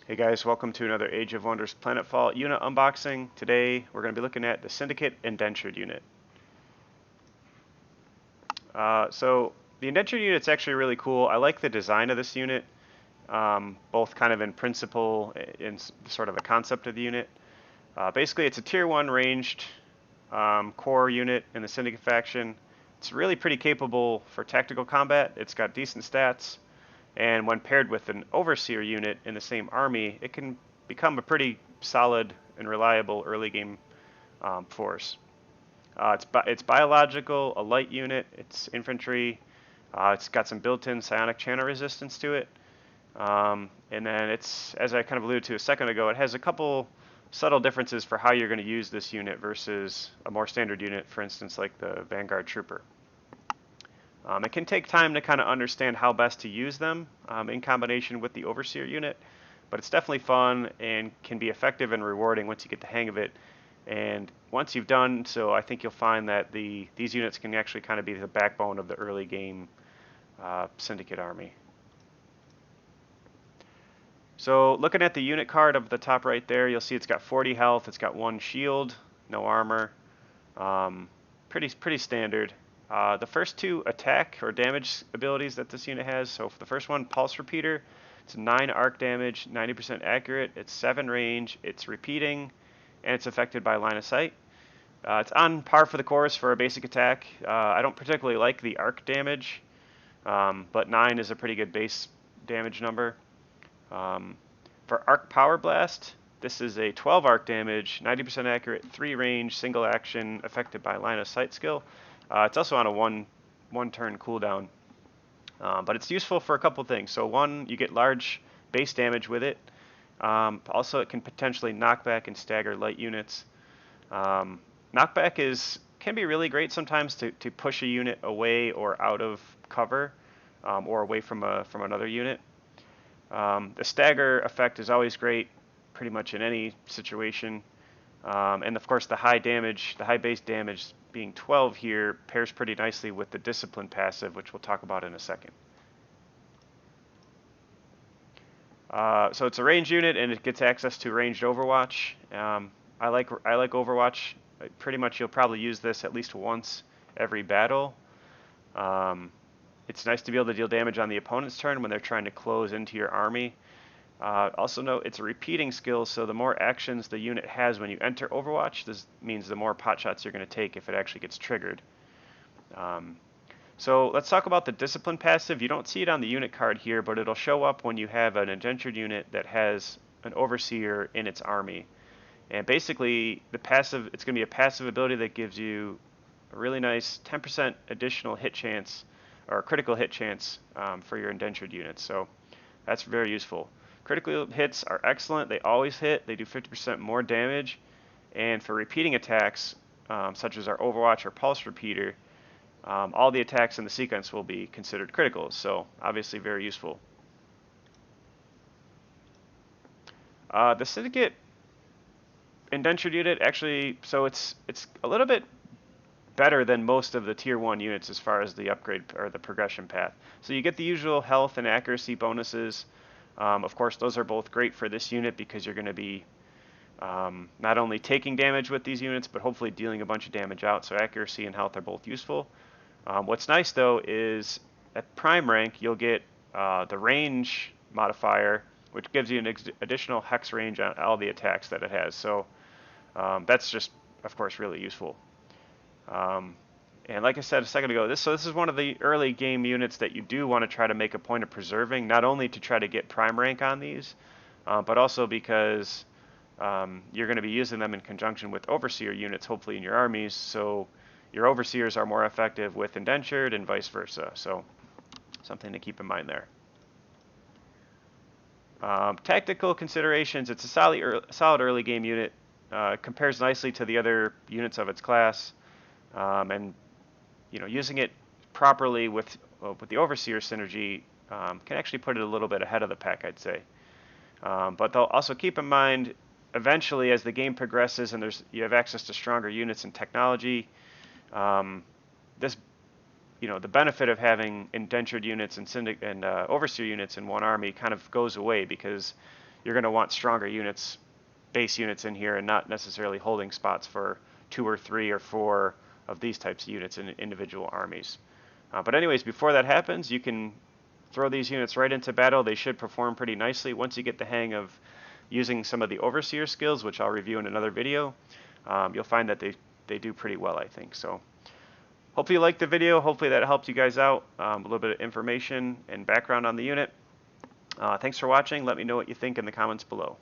Hey guys, welcome to another Age of Wonders Planetfall unit unboxing. Today we're going to be looking at the Syndicate Indentured unit. So the Indentured unit's actually really cool. I like the design of this unit, both kind of in principle and sort of the concept of the unit. Basically, it's a tier 1 ranged core unit in the Syndicate faction. It's really pretty capable for tactical combat. It's got decent stats. And when paired with an Overseer unit in the same army, it can become a pretty solid and reliable early game force. It's biological, a light unit, it's infantry, it's got some built-in psionic channel resistance to it. And then it's, as I kind of alluded to a second ago, it has a couple subtle differences for how you're going to use this unit versus a more standard unit, for instance, like the Vanguard Trooper. It can take time to kind of understand how best to use them in combination with the Overseer unit, but it's definitely fun and can be effective and rewarding once you get the hang of it. And once you've done so, I think you'll find that these units can actually kind of be the backbone of the early game Syndicate army. So looking at the unit card up at the top right there, you'll see it's got 40 health, it's got 1 shield, no armor, pretty standard. The first 2 attack or damage abilities that this unit has, so for the first one, Pulse Repeater, it's 9 arc damage, 90% accurate, it's 7 range, it's repeating, and it's affected by line of sight. It's on par for the course for a basic attack. I don't particularly like the arc damage, but 9 is a pretty good base damage number. For Arc Power Blast, this is a 12 arc damage, 90% accurate, 3 range, single action, affected by line of sight skill. It's also on a one turn cooldown, but it's useful for a couple things. So one, you get large base damage with it. Also, it can potentially knock back and stagger light units. Knockback can be really great sometimes to push a unit away or out of cover, or away from another unit. The stagger effect is always great, pretty much in any situation. And of course, the high base damage being 12 here pairs pretty nicely with the discipline passive, which we'll talk about in a second. So it's a ranged unit, and it gets access to ranged Overwatch. I like Overwatch. Pretty much, you'll probably use this at least once every battle. It's nice to be able to deal damage on the opponent's turn when they're trying to close into your army. Also note it's a repeating skill, so the more actions the unit has when you enter Overwatch, this means the more pot shots you're going to take if it actually gets triggered. So let's talk about the Discipline passive. You don't see it on the unit card here, but it'll show up when you have an Indentured unit that has an Overseer in its army. And basically, it's going to be a passive ability that gives you a really nice 10% additional hit chance, or critical hit chance, for your Indentured units. So that's very useful. Critical hits are excellent. They always hit. They do 50% more damage. And for repeating attacks, such as our Overwatch or Pulse Repeater, all the attacks in the sequence will be considered critical. So obviously very useful. The Syndicate Indentured unit actually, so it's a little bit better than most of the tier 1 units as far as the upgrade or the progression path. So you get the usual health and accuracy bonuses. Of course, those are both great for this unit because you're going to be not only taking damage with these units, but hopefully dealing a bunch of damage out. So accuracy and health are both useful. What's nice though is at prime rank you'll get the range modifier, which gives you an additional hex range on all the attacks that it has. So that's just, of course, really useful. And like I said a second ago, this is one of the early game units that you do want to try to make a point of preserving, not only to try to get prime rank on these, but also because you're going to be using them in conjunction with Overseer units, hopefully in your armies, so your Overseers are more effective with Indentured and vice versa. So something to keep in mind there. Tactical considerations, it's a solid early game unit. Compares nicely to the other units of its class, and using it properly with the Overseer synergy can actually put it a little bit ahead of the pack, I'd say. But they'll also keep in mind, eventually as the game progresses and you have access to stronger units and technology, the benefit of having Indentured units and Overseer units in one army kind of goes away because you're going to want stronger units, base units in here, and not necessarily holding spots for 2 or 3 or 4 of these types of units in individual armies. But anyways, before that happens, you can throw these units right into battle. They should perform pretty nicely once you get the hang of using some of the overseer skills, which I'll review in another video. You'll find that they do pretty well, I think. So hopefully you liked the video. Hopefully that helped you guys out. A little bit of information and background on the unit. Thanks for watching. Let me know what you think in the comments below.